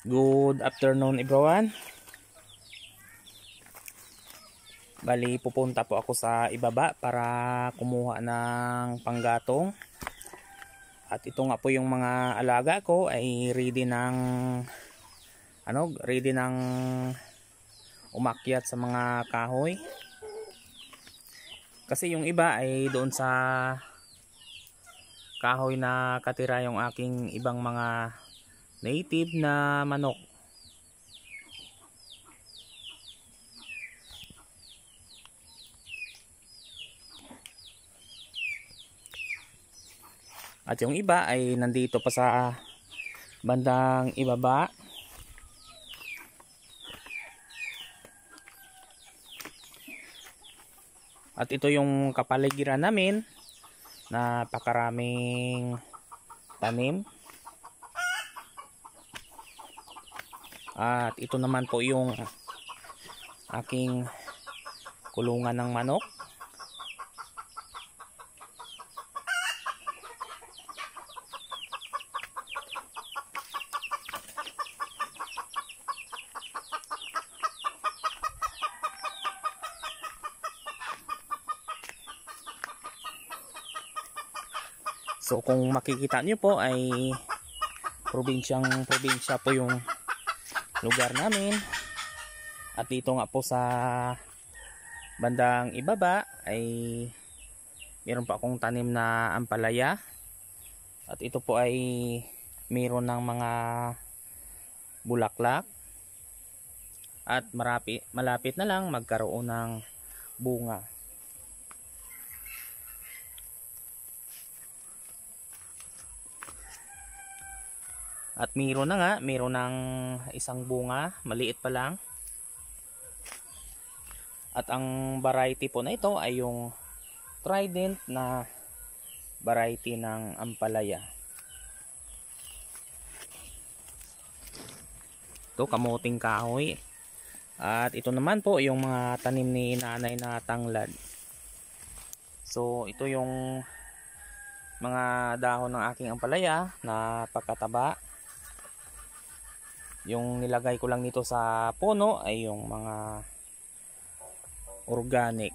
Good afternoon everyone. Bali pupunta po ako sa ibaba para kumuha ng panggatong. At ito nga po yung mga alaga ko ay ready ng umakyat sa mga kahoy. Kasi yung iba ay doon sa kahoy na katira yung aking ibang mga native na manok. At yung iba ay nandito pa sa bandang ibaba. At ito yung kapaligiran namin. Napakaraming tanim. At ito naman po yung aking kulungan ng manok. So kung makikita nyo po ay probinsya po yung lugar namin. At dito nga po sa bandang ibaba ay meron pa akong tanim na ampalaya. At ito po ay meron ng mga bulaklak. At malapit na lang magkaroon ng bunga. At meron ng isang bunga, maliit pa lang. At ang variety po na ito ay yung Trident na variety ng ampalaya. Ito, kamuting kahoy. At ito naman po yung mga tanim ni nanay na tanglad. So ito yung mga dahon ng aking ampalaya na pagkataba. Yung nilagay ko lang nito sa puno ay yung mga organic.